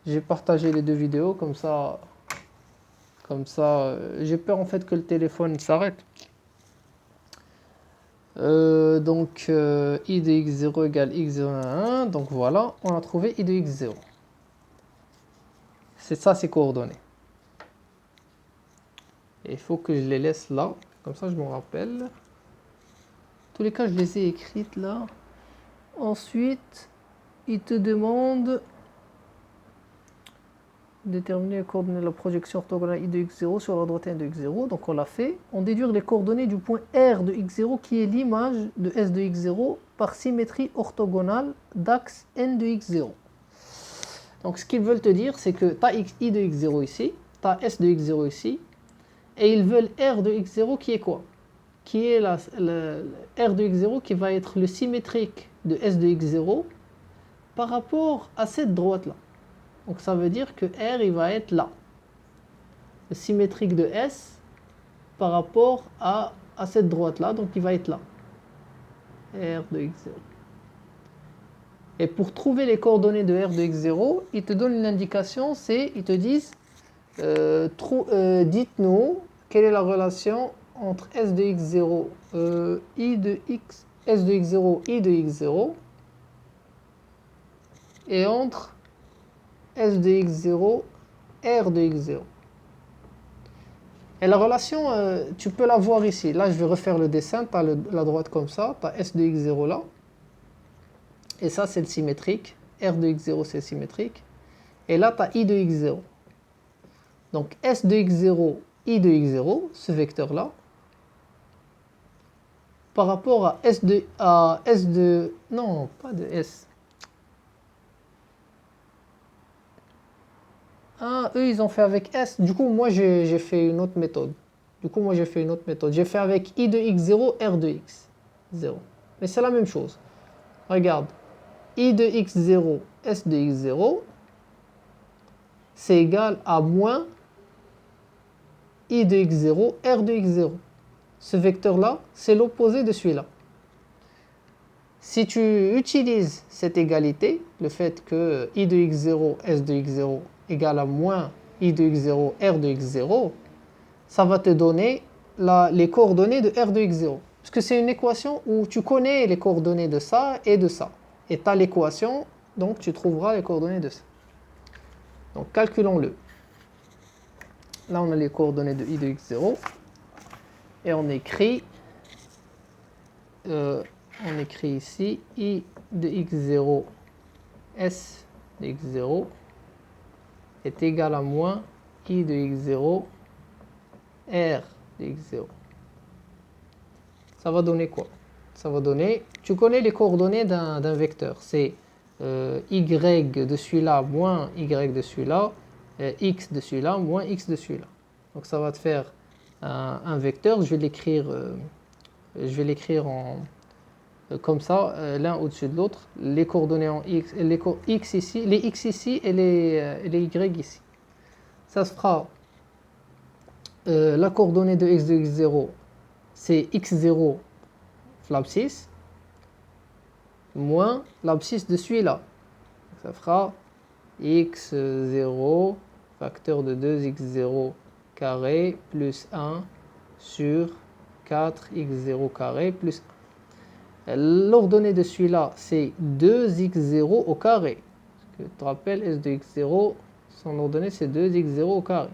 J'ai partagé les deux vidéos, comme ça, j'ai peur en fait que le téléphone s'arrête. Donc I de x0 égale x0 1, donc voilà, on a trouvé I de x0. C'est ça ces coordonnées. Et il faut que je les laisse là, comme ça je me rappelle. En tous les cas, je les ai écrites là. Ensuite, il te demande déterminer les coordonnées de la projection orthogonale I de x0 sur la droite 1 de x0. Donc on l'a fait. On déduire les coordonnées du point R de x0 qui est l'image de S de x0 par symétrie orthogonale d'axe n de x0. Donc ce qu'ils veulent te dire, c'est que tu as I de x0 ici, tu as S de x0 ici, et ils veulent R de x0 qui est quoi? Qui est R de x0 qui va être le symétrique de S de x0 par rapport à cette droite-là. Donc ça veut dire que R il va être là. Le symétrique de S par rapport à cette droite-là, donc il va être là. R de x0. Et pour trouver les coordonnées de R de x0, ils te donnent une indication, ils te disent dites-nous quelle est la relation entre S de x0, I de x, S de x0, I de x0, et entre S de x0, R de x0. Et la relation, tu peux la voir ici. Là, je vais refaire le dessin. Tu as la droite comme ça, tu as S de x0 là. Et ça, c'est le symétrique. R de x0, c'est le symétrique. Et là, tu as I de x0. Donc, S de x0, I de x0, ce vecteur-là, par rapport à non, pas de S. Ah, eux, ils ont fait avec S. Du coup, moi, j'ai fait une autre méthode. J'ai fait avec I de x0, R de x0. Mais c'est la même chose. Regarde. I de x0, S de x0, c'est égal à moins I de x0, R de x0. Ce vecteur-là, c'est l'opposé de celui-là. Si tu utilises cette égalité, le fait que I de x0, S de x0 égale à moins I de x0, R de x0, ça va te donner les coordonnées de R de x0. Parce que c'est une équation où tu connais les coordonnées de ça et de ça. Et tu as l'équation, donc tu trouveras les coordonnées de ça. Donc calculons-le. Là, on a les coordonnées de I de x0. Et on écrit ici I de x0, S de x0 est égal à moins I de x0, R de x0. Ça va donner quoi? Ça va donner, tu connais les coordonnées d'un vecteur. C'est y de celui-là moins y de celui-là, x de celui-là moins x de celui-là. Donc ça va te faire un vecteur. Je vais l'écrire comme ça, l'un au-dessus de l'autre. Les coordonnées en x, les x ici et les y ici. Ça se fera la coordonnée de x de x0, c'est x0 l'abscisse moins l'abscisse de celui-là. Ça fera x0 facteur de 2x0 carré plus 1 sur 4x0 carré plus 1. L'ordonnée de celui-là, c'est 2x0 au carré. Parce que tu te rappelles, S de x0, son ordonnée, c'est 2x0 au carré.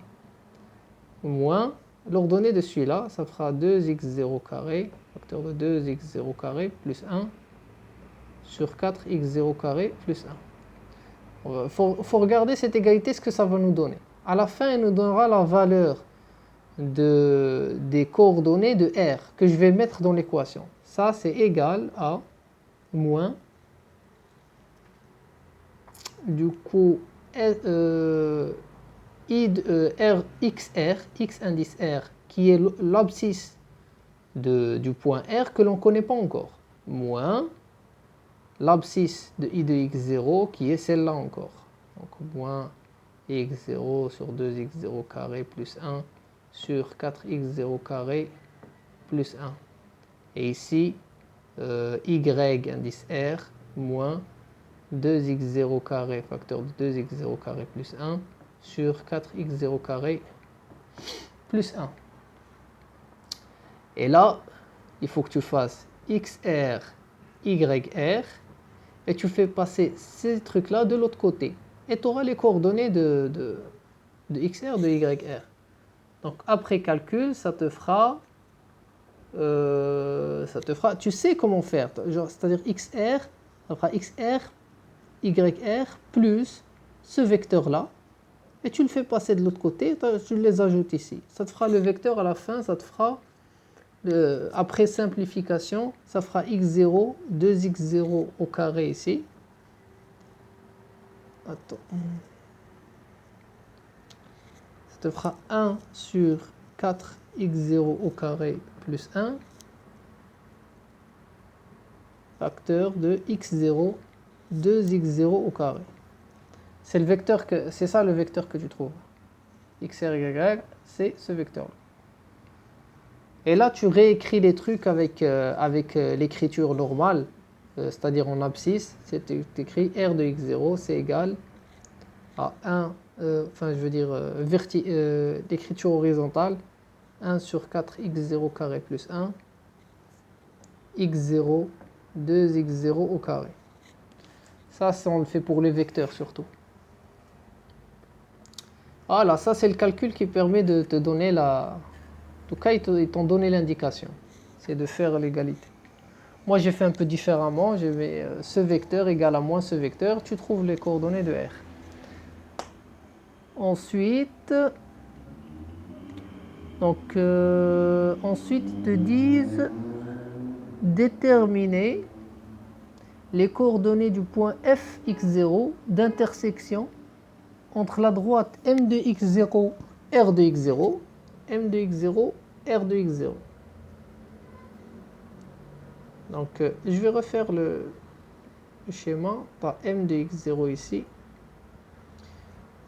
Moins l'ordonnée de celui-là, ça fera 2x0 carré, facteur de 2x0 carré plus 1 sur 4x0 carré plus 1. Il faut regarder cette égalité, ce que ça va nous donner. À la fin, il nous donnera la valeur des coordonnées de R que je vais mettre dans l'équation. Ça, c'est égal à moins, du coup, I de R, XR, X indice R, qui est l'abscisse du point R que l'on ne connaît pas encore, moins l'abscisse de I de x0 qui est celle-là encore. Donc moins x0 sur 2x0 carré plus 1 sur 4x0 carré plus 1. Et ici, y indice R moins 2x0 carré facteur de 2x0 carré plus 1 sur 4x0 carré plus 1. Et là, il faut que tu fasses xr, yr, et tu fais passer ces trucs-là de l'autre côté. Et tu auras les coordonnées de xr, de yr. Donc après calcul, ça te fera, tu sais comment faire. C'est-à-dire xr, ça fera xr, yr plus ce vecteur-là. Et tu le fais passer de l'autre côté, tu les ajoutes ici. Ça te fera le vecteur à la fin, ça te fera, après simplification, ça fera x0, 2x0 au carré ici. Attends. Ça te fera 1 sur 4x0 au carré plus 1, facteur de x0, 2x0 au carré. C'est ça le vecteur que tu trouves. xr, y, c'est ce vecteur-là. Et là, tu réécris les trucs avec l'écriture normale, c'est-à-dire en abscisse. Tu écris r de x0, c'est égal à 1, l'écriture horizontale, 1 sur 4x0 carré plus 1, x0, 2x0 au carré. Ça, on le fait pour les vecteurs surtout. Voilà, ça c'est le calcul qui permet de te donner la... En tout cas, ils t'ont donné l'indication. C'est de faire l'égalité. Moi, j'ai fait un peu différemment. Je mets ce vecteur égale à moins ce vecteur. Tu trouves les coordonnées de R. Ensuite, ensuite, ils te disent déterminer les coordonnées du point fx0 d'intersection entre la droite m de x0, r de x0, m de x0, r de x0. Donc, je vais refaire le schéma. Tu as m de x0 ici.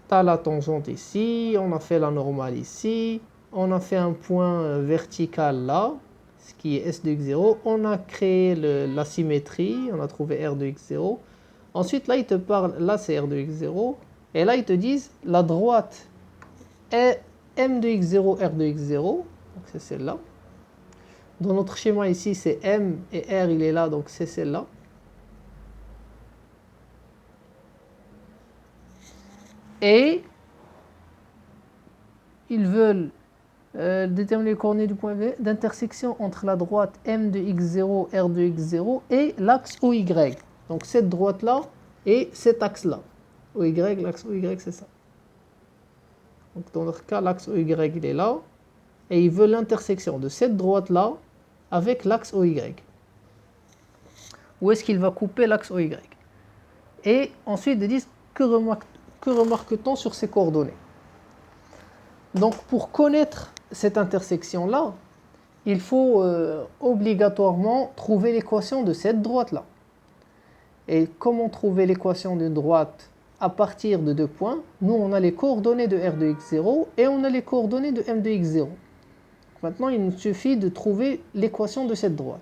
Tu as la tangente ici. On a fait la normale ici. On a fait un point vertical là, ce qui est s de x0. On a créé la symétrie. On a trouvé r de x0. Ensuite, là, ils te parlent. Là, c'est r de x0. Et là, ils te disent la droite est m de x0, r de x0. Donc, c'est celle-là. Dans notre schéma ici, c'est m et r, il est là, donc c'est celle-là. Et ils veulent déterminer les coordonnées du point d'intersection entre la droite m de x0, r de x0 et l'axe OY. Donc cette droite-là et cet axe-là. OY, l'axe OY, c'est ça. Donc dans notre cas, l'axe OY, il est là. Et il veut l'intersection de cette droite-là avec l'axe OY. Où est-ce qu'il va couper l'axe OY? Et ensuite, ils disent que remarque-t-on sur ces coordonnées? Donc pour connaître cette intersection-là, il faut obligatoirement trouver l'équation de cette droite-là. Et comment trouver l'équation d'une droite à partir de deux points? Nous, on a les coordonnées de r de x0 et on a les coordonnées de m de x0. Maintenant, il nous suffit de trouver l'équation de cette droite.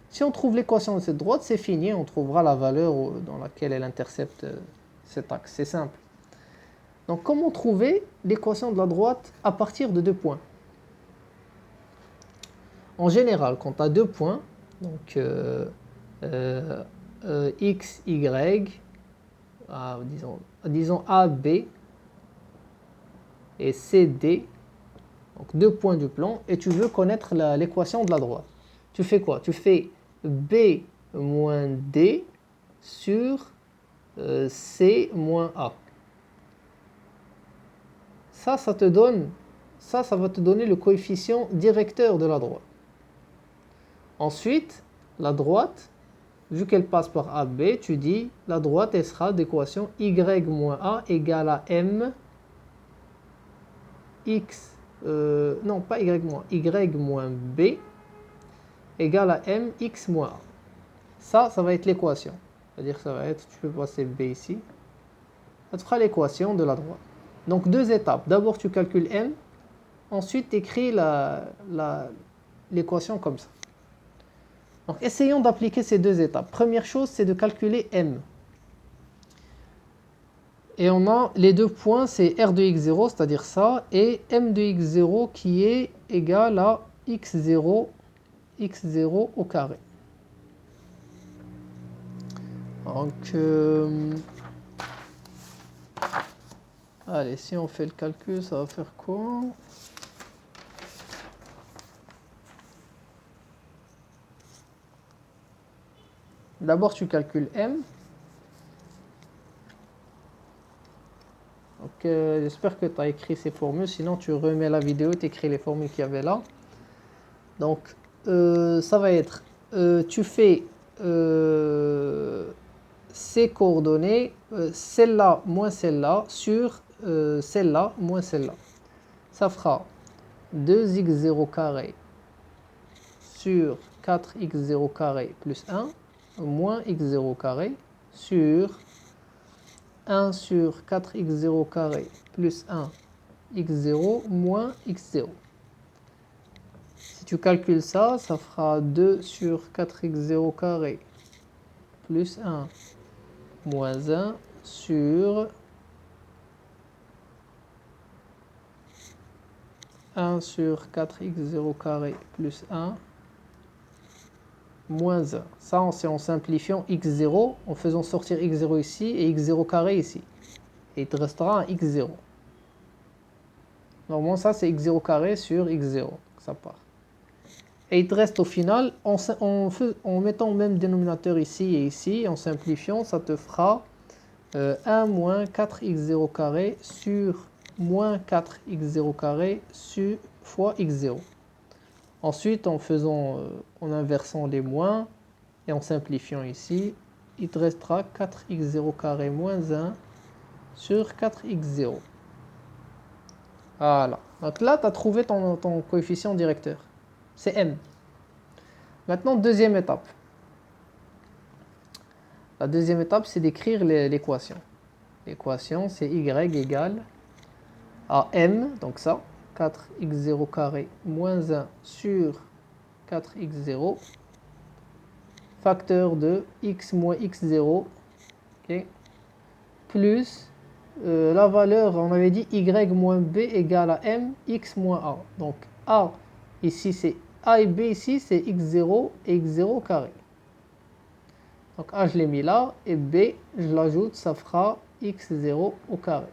Si on trouve l'équation de cette droite, c'est fini, on trouvera la valeur dans laquelle elle intercepte cet axe. C'est simple. Donc, comment trouver l'équation de la droite à partir de deux points? En général, quand tu as deux points, donc x, y, disons A, B et C, D, donc deux points du plan, et tu veux connaître l'équation de la droite. Tu fais quoi? Tu fais B moins D sur C moins A. Ça va te donner le coefficient directeur de la droite. Ensuite, la droite, vu qu'elle passe par AB, tu dis la droite, elle sera d'équation y moins A égale à m x, non pas y moins B égale à m x moins A. Ça va être l'équation. C'est-à-dire que ça va être, tu peux passer B ici, ça te fera l'équation de la droite. Donc deux étapes. D'abord tu calcules m, ensuite tu écris l'équation comme ça. Donc essayons d'appliquer ces deux étapes. Première chose, c'est de calculer m. Et on a les deux points, c'est R de x0, c'est-à-dire ça, et M de x0 qui est égal à x0 au carré. Donc, allez, si on fait le calcul, ça va faire quoi? D'abord, tu calcules M. Donc, j'espère que tu as écrit ces formules, sinon tu remets la vidéo, tu écris les formules qu'il y avait là. Donc, ça va être, tu fais ces coordonnées, celle-là moins celle-là, sur celle-là moins celle-là. Ça fera 2x0 carré sur 4x0 carré plus 1, moins x0 carré sur 1 sur 4x0 carré plus 1 x0 moins x0. Si tu calcules ça, ça fera 2 sur 4x0 carré plus 1 moins 1 sur 1 sur 4x0 carré plus 1 moins 1. Ça, c'est en simplifiant x0, en faisant sortir x0 ici et x0 carré ici. Et il te restera un x0. Normalement, ça, c'est x0 carré sur x0. Ça part. Et il te reste au final, en mettant le même dénominateur ici et ici, en simplifiant, ça te fera 1 moins 4x0 carré sur moins 4x0 carré fois x0. Ensuite, en inversant les moins et en simplifiant ici, il te restera 4x0 carré moins 1 sur 4x0. Voilà. Donc là, tu as trouvé ton coefficient directeur. C'est m. Maintenant, deuxième étape. La deuxième étape, c'est d'écrire l'équation. L'équation, c'est y égale à m, donc ça, 4x0 carré moins 1 sur 4x0, facteur de x moins x0, okay, plus la valeur, on avait dit y moins b égale à m, x moins a. Donc a, ici c'est a et b, ici c'est x0 et x0 carré. Donc a, je l'ai mis là, et b, je l'ajoute, ça fera x0 au carré.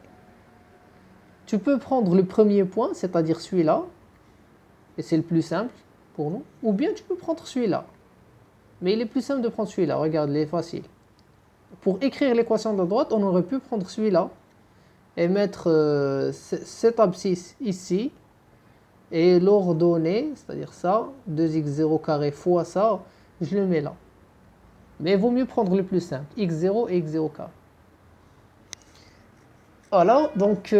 Tu peux prendre le premier point, c'est-à-dire celui-là, et c'est le plus simple pour nous, ou bien tu peux prendre celui-là. Mais il est plus simple de prendre celui-là, regarde, il est facile. Pour écrire l'équation de la droite, on aurait pu prendre celui-là, et mettre cette abscisse ici, et l'ordonnée, c'est-à-dire ça, 2x0 carré fois ça, je le mets là. Mais il vaut mieux prendre le plus simple, x0 et x0 carré. Voilà, donc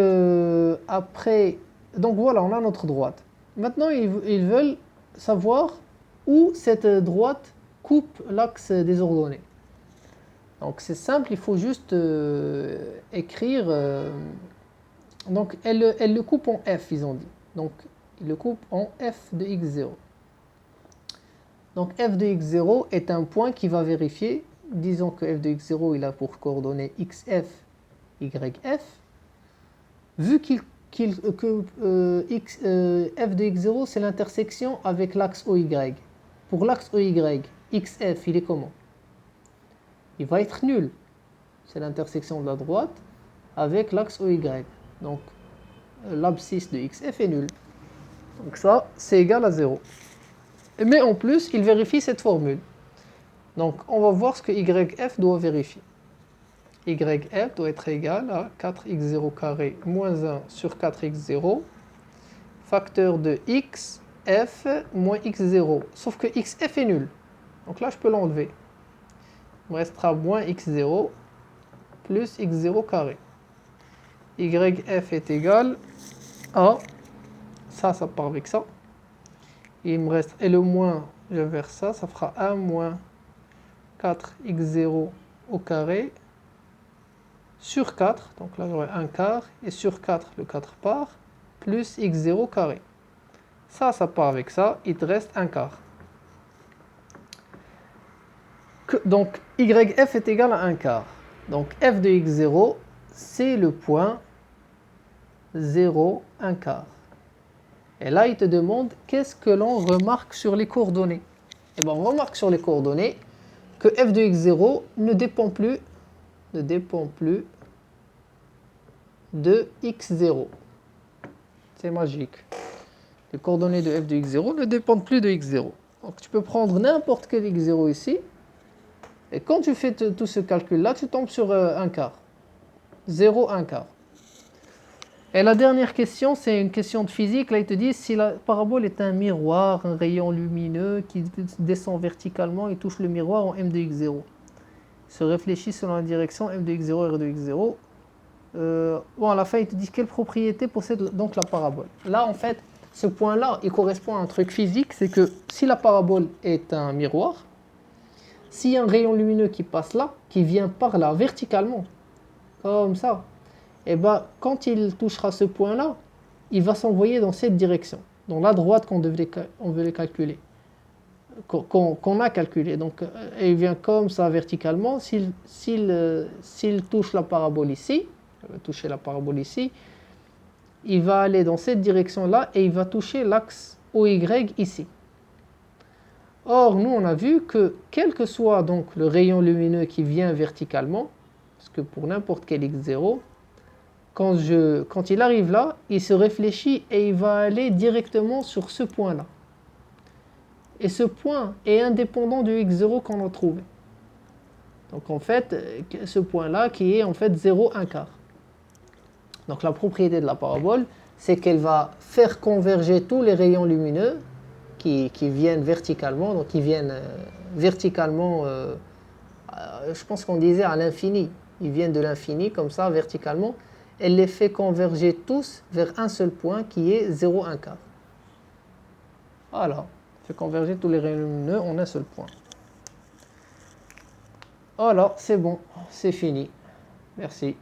après, donc voilà, on a notre droite. Maintenant, ils veulent savoir où cette droite coupe l'axe des ordonnées. Donc c'est simple, il faut juste écrire. Donc elle le coupe en f, ils ont dit. Donc il le coupe en f de x0. Donc f de x0 est un point qui va vérifier. Disons que f de x0 il a pour coordonnées xf, yf. Vu que f de x0 c'est l'intersection avec l'axe OY. Pour l'axe OY, xf il est comment? Il va être nul. C'est l'intersection de la droite avec l'axe OY. Donc l'abscisse de xf est nulle. Donc ça, c'est égal à 0. Mais en plus, il vérifie cette formule. Donc on va voir ce que yf doit vérifier. Yf doit être égal à 4x0 carré moins 1 sur 4x0, facteur de x, f moins x0. Sauf que xf est nul. Donc là, je peux l'enlever. Il me restera moins x0 plus x0 carré. Yf est égal à, ça part avec ça. Il me reste, et le moins, je verse ça, ça fera 1 moins 4x0 au carré sur 4, donc là j'aurai 1 quart, et sur 4, le 4 part, plus x0 carré. Ça part avec ça, il te reste 1 quart. Donc yf est égal à 1 quart. Donc f de x0, c'est le point 0, 1 quart. Et là, il te demande qu'est-ce que l'on remarque sur les coordonnées. Et bien, on remarque sur les coordonnées que f de x0 ne dépend plus de x0. C'est magique. Les coordonnées de f de x0 ne dépendent plus de x0. Donc tu peux prendre n'importe quel x0 ici. Et quand tu fais tout ce calcul-là, tu tombes sur 1 quart. 0, 1 quart. Et la dernière question, c'est une question de physique. Là, il te dit si la parabole est un miroir, un rayon lumineux qui descend verticalement et touche le miroir en m de x0. Se réfléchit selon la direction m de x0, r de x0. Bon, à la fin, il te dit quelle propriété possède donc la parabole. Là, en fait, ce point-là, il correspond à un truc physique, c'est que si la parabole est un miroir, s'il y a un rayon lumineux qui passe là, qui vient par là, verticalement, comme ça, et ben, quand il touchera ce point-là, il va s'envoyer dans cette direction, dans la droite qu'on veut calculer, qu'on a calculé. Donc, il vient comme ça verticalement. S'il touche la parabole ici, il va toucher la parabole ici, il va aller dans cette direction-là et il va toucher l'axe OY ici. Or, nous, on a vu que quel que soit donc le rayon lumineux qui vient verticalement, parce que pour n'importe quel x0, quand il arrive là, il se réfléchit et il va aller directement sur ce point-là. Et ce point est indépendant du x0 qu'on a trouvé. Donc en fait, ce point-là qui est en fait 0, 1 quart. Donc la propriété de la parabole, c'est qu'elle va faire converger tous les rayons lumineux qui viennent verticalement, donc qui viennent verticalement, je pense qu'on disait à l'infini, ils viennent de l'infini comme ça, verticalement, elle les fait converger tous vers un seul point qui est 0, 1 quart. Voilà, fait converger tous les rayons lumineux en un seul point. Voilà, c'est bon, c'est fini. Merci.